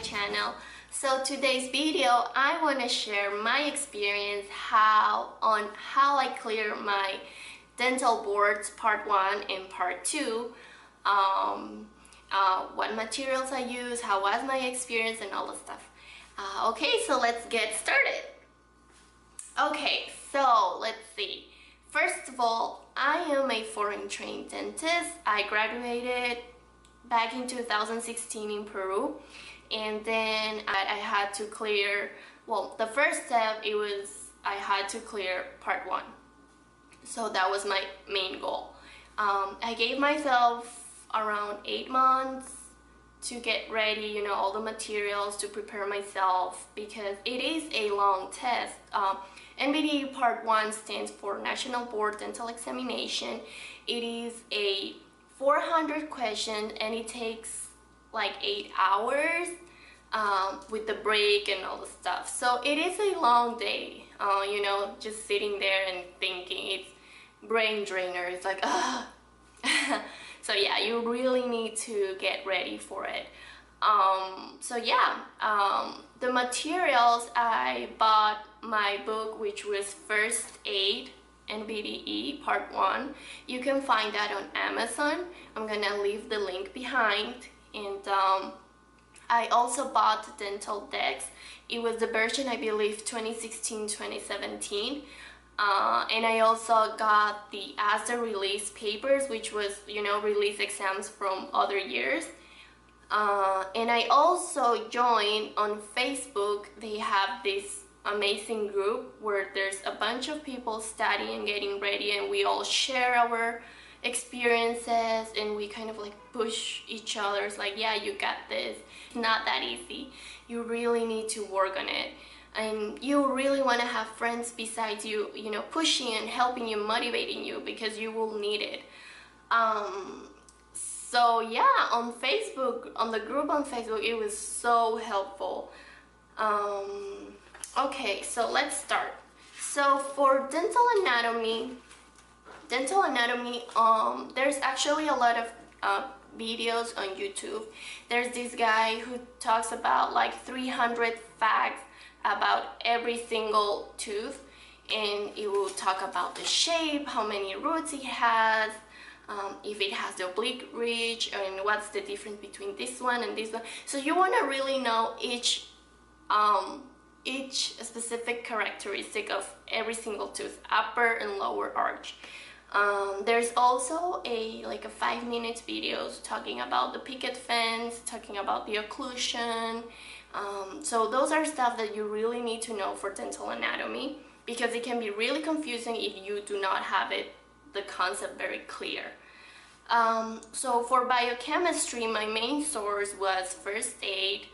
channel. So today's video, I want to share my experience on how I clear my dental boards part 1 and part 2, what materials I use, how was my experience, and all the stuff. Okay, so let's get started. Okay, so let's see. First of all, I am a foreign trained dentist. I graduated back in 2016 in Peru, and then I had to clear, well, the first step, I had to clear part 1. So that was my main goal. I gave myself around 8 months to get ready, all the materials to prepare myself, because it is a long test. NBDE Part 1 stands for National Board Dental Examination. It is a 400 question and it takes like 8 hours with the break and all the stuff. So it is a long day, just sitting there and thinking. It's brain drainer. It's like, ugh. So yeah, you really need to get ready for it. The materials, I bought my book, which was First Aid NBDE Part 1. You can find that on Amazon. I'm gonna leave the link behind. And I also bought Dental Decks. It was the version, I believe, 2016-2017. And I also got the As the Release papers, which was, release exams from other years. And I also joined on Facebook. They have this amazing group where there's a bunch of people studying, getting ready, and we all share our experiences, and we kind of like push each other. It's like, yeah, you got this. It's not that easy. You really need to work on it. And you really want to have friends besides you, pushing and helping you, motivating you, because you will need it. So yeah, on Facebook, on the group on Facebook, it was so helpful. Okay, so let's start. So for dental anatomy, there's actually a lot of videos on YouTube. There's this guy who talks about like 300 facts about every single tooth, and it will talk about the shape, how many roots it has, if it has the oblique ridge, and what's the difference between this one and this one. So you want to really know each specific characteristic of every single tooth, upper and lower arch. There's also a 5-minute videos talking about the picket fence, talking about the occlusion. So those are stuff that you really need to know for dental anatomy, because it can be really confusing if you do not have the concept very clear. So for biochemistry, my main source was First Aid.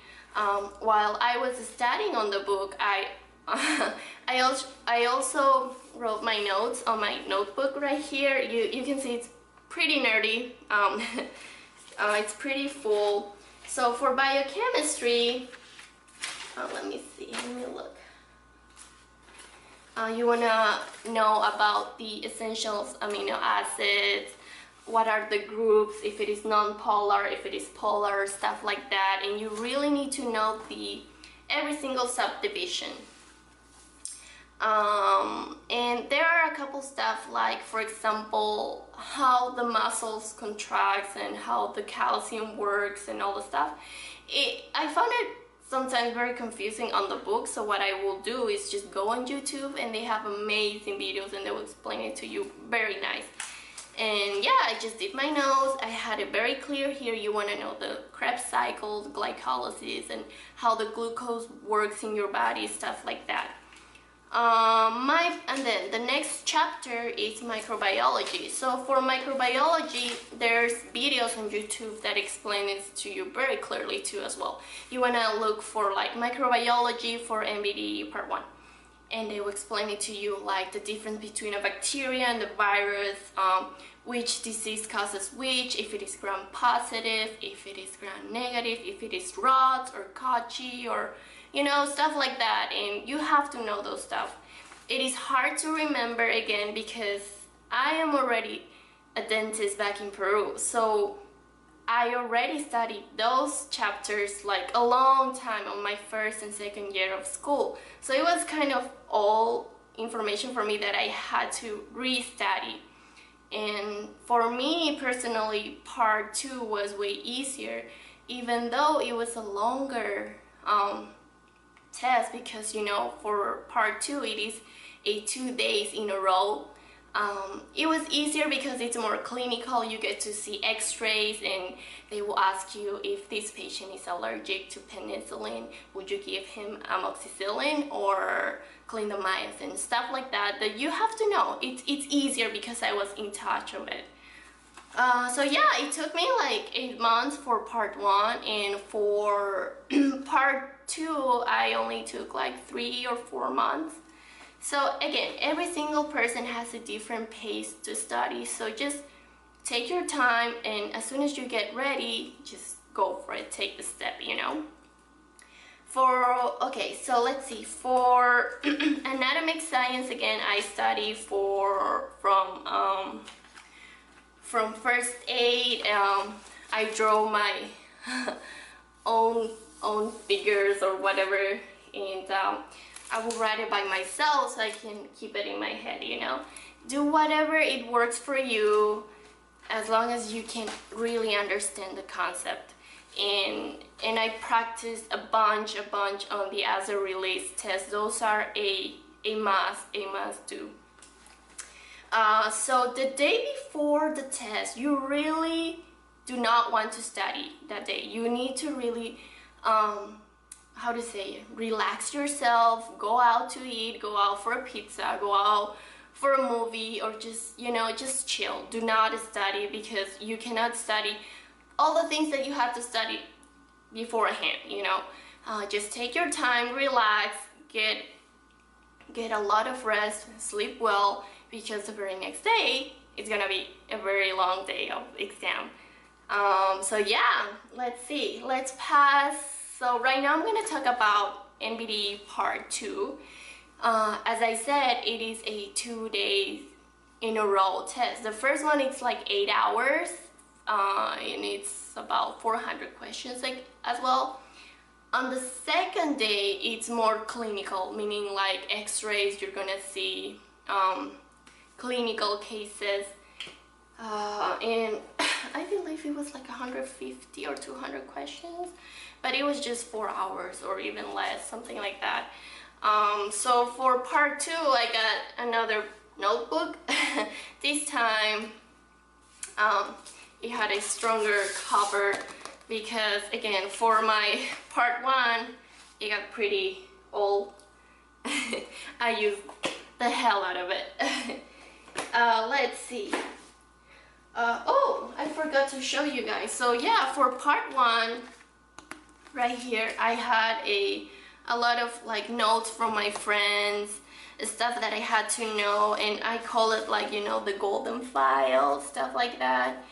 While I was studying on the book, I also wrote my notes on my notebook right here. You can see it's pretty nerdy. It's pretty full. So for biochemistry, let me look. You want to know about the essential amino acids, what are the groups, if it is non-polar, if it is polar, stuff like that. And you really need to know every single subdivision. And there are a couple stuff, like for example, how the muscles contract and how the calcium works and all the stuff. I found it sometimes very confusing on the book, so what I will do is just go on YouTube, and they have amazing videos and they will explain it to you very nice. And yeah, I just did my notes. I had it very clear here. You want to know the Krebs cycles, glycolysis, and how the glucose works in your body, stuff like that. And then the next chapter is microbiology. So for microbiology, there's videos on YouTube that explain it to you very clearly too as well. You want to look for like microbiology for NBDE Part 1. And they will explain it to you, like the difference between a bacteria and the virus, which disease causes which, if it is gram-positive, if it is gram-negative, if it is rods or Kochi, or stuff like that. And you have to know those stuff. It is hard to remember again, because I am already a dentist back in Peru, so I already studied those chapters like a long time on my first and second year of school. So it was kind of all information for me that I had to re-study. And for me personally, part 2 was way easier, even though it was a longer test, because you know, for part 2 it is a 2 days in a row. It was easier because it's more clinical. You get to see x-rays and they will ask you if this patient is allergic to penicillin, would you give him amoxicillin or clindamycin, stuff like that you have to know. It's easier because I was in touch of it. So yeah, it took me like 8 months for part 1, and for part 2 I only took like 3 or 4 months. So again, every single person has a different pace to study, so just take your time, and as soon as you get ready, just go for it, take the step, you know. Okay, so let's see, for anatomic science, again, I study from first aid. I draw my own figures or whatever, and I will write it by myself so I can keep it in my head, you know. Do whatever it works for you, as long as you can really understand the concept. And I practiced a bunch on the acid release test. Those are a must do. So the day before the test, you really do not want to study that day. You need to really how to say, relax yourself, go out to eat, go out for a pizza, go out for a movie, or just, you know, just chill. Do not study, because you cannot study all the things that you have to study beforehand, you know. Just take your time, relax, get a lot of rest, sleep well, because the very next day it's gonna be a very long day of exam. So yeah, let's see, let's pass. So right now I'm going to talk about NBDE part 2. As I said, it is a 2 days in a row test. The first one is like 8 hours, and it's about 400 questions as well. On the second day, it's more clinical, meaning like x-rays, you're gonna see clinical cases, and I believe it was like 150 or 200 questions, but it was just 4 hours or even less, something like that. So for part 2, I got another notebook. This time it had a stronger cover, because again, for my part 1 it got pretty old. I used the hell out of it. Let's see. Oh, I forgot to show you guys. So yeah, for part 1, right here, I had a lot of like notes from my friends, stuff that I had to know, and I call it like, you know, the golden file, stuff like that.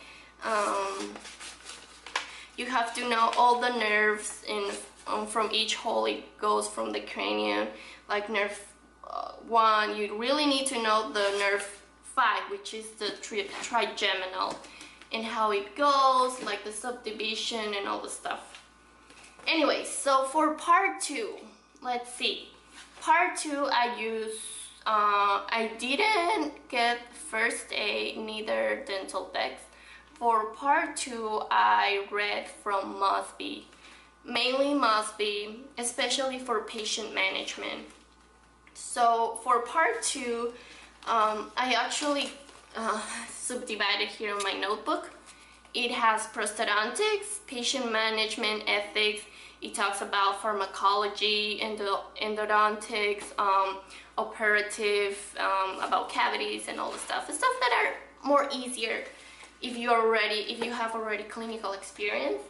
You have to know all the nerves, and from each hole it goes from the cranium, like nerve 1, you really need to know the nerve 5, which is the trigeminal, and how it goes, like the subdivision and all the stuff. Anyway, so for part 2, let's see. Part 2, I didn't get first aid, neither dental techs. For part 2, I read from Mosby, mainly Mosby, especially for patient management. So for part 2, I actually subdivided here in my notebook. It has prosthodontics, patient management, ethics. It talks about pharmacology, endodontics, operative, about cavities and all the stuff that are more easier if you have already clinical experience.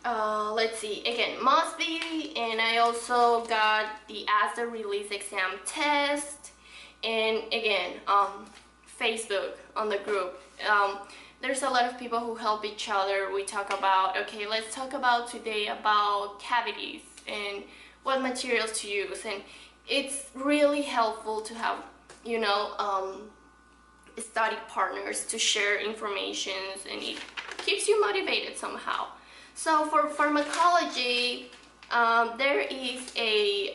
Let's see, again, Mosby, and I also got the acid release exam test, and again, Facebook on the group. There's a lot of people who help each other. We talk about, okay, let's talk about today about cavities and what materials to use, and it's really helpful to have, you know, study partners to share information, and keeps you motivated somehow. So for pharmacology, there is a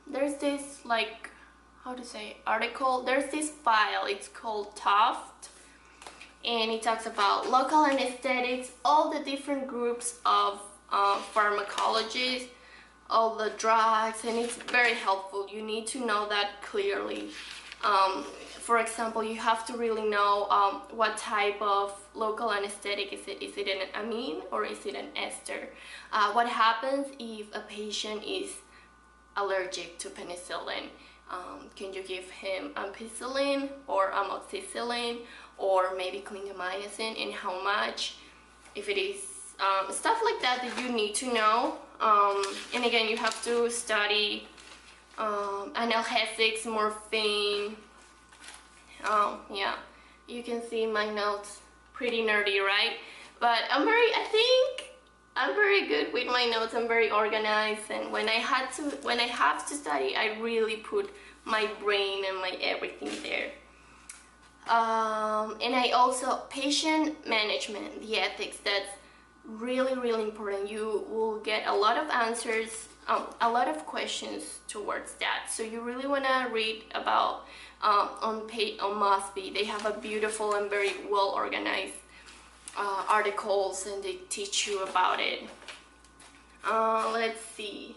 there's this, like, how to say, article. There's this file. It's called Tuft, and it talks about local anesthetics, all the different groups of pharmacologies, all the drugs, and it's very helpful. You need to know that clearly. For example, you have to really know what type of local anesthetic is it. Is it an amine or is it an ester? What happens if a patient is allergic to penicillin? Can you give him ampicillin or amoxicillin or maybe clindamycin, and how much? If it is stuff like that that you need to know. And again, you have to study analgesics, morphine. Yeah, you can see my notes, pretty nerdy, right? But I think I'm very good with my notes. I'm very organized, and when I have to study, I really put my brain and my everything there. And I also, patient management, the ethics, that's really important. You will get a lot of answers, a lot of questions towards that. So you really want to read about on Mosby. They have a beautiful and very well organized articles, and they teach you about it. Let's see.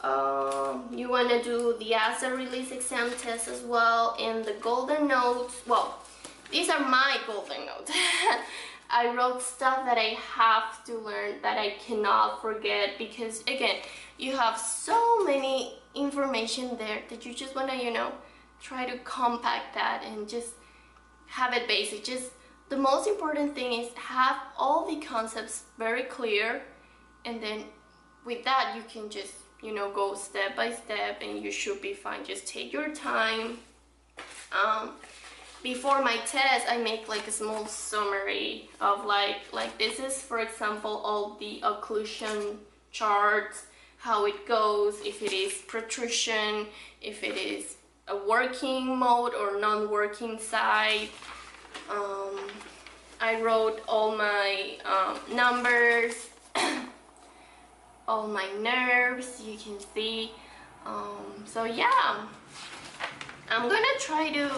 You want to do the acid release exam test as well, and the golden notes. Well, these are my golden notes. I wrote stuff that I have to learn, that I cannot forget, because again, you have so many information there that you just want to, you know, try to compact that and just have it basic. Just the most important thing is have all the concepts very clear, and then with that you can just, you know, go step by step and you should be fine. Just take your time. Before my test, I make like a small summary of like this is, for example, all the occlusion charts, how it goes, if it is protrusion, if it is a working mode or non-working side. I wrote all my numbers, all my nerves, you can see. So yeah, I'm gonna try to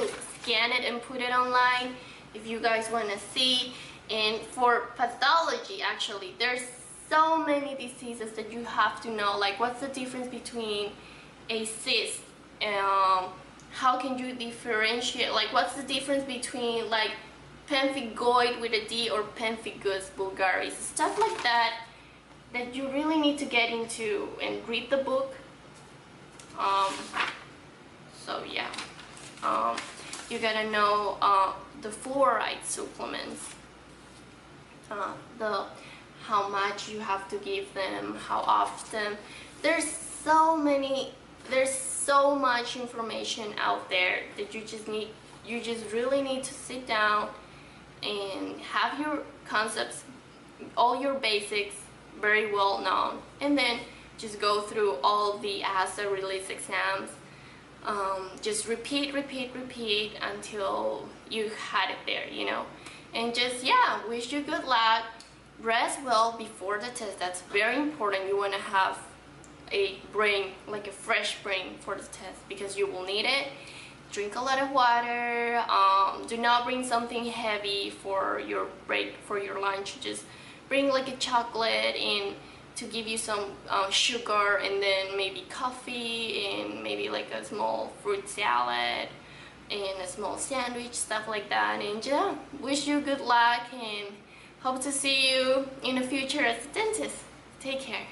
scan it and put it online if you guys want to see. And for pathology, actually, there's so many diseases that you have to know, like what's the difference between a cyst, how can you differentiate, like what's the difference between like pemphigoid with a D or pemphigus vulgaris, stuff like that, that you really need to get into and read the book. So yeah, you gotta know the fluoride supplements, how much you have to give them, how often. There's so much information out there that you just really need to sit down and have your concepts, all your basics very well known, and then just go through all the acid release exams. Just repeat until you had it there, you know. And just, yeah, wish you good luck. Rest well before the test. That's very important. You want to have a brain, like a fresh brain for the test, because you will need it. Drink a lot of water. Do not bring something heavy for your break, for your lunch. Just bring like a chocolate and to give you some sugar, and then maybe coffee, and maybe like a small fruit salad and a small sandwich, stuff like that. And yeah, wish you good luck and hope to see you in the future as a dentist. Take care.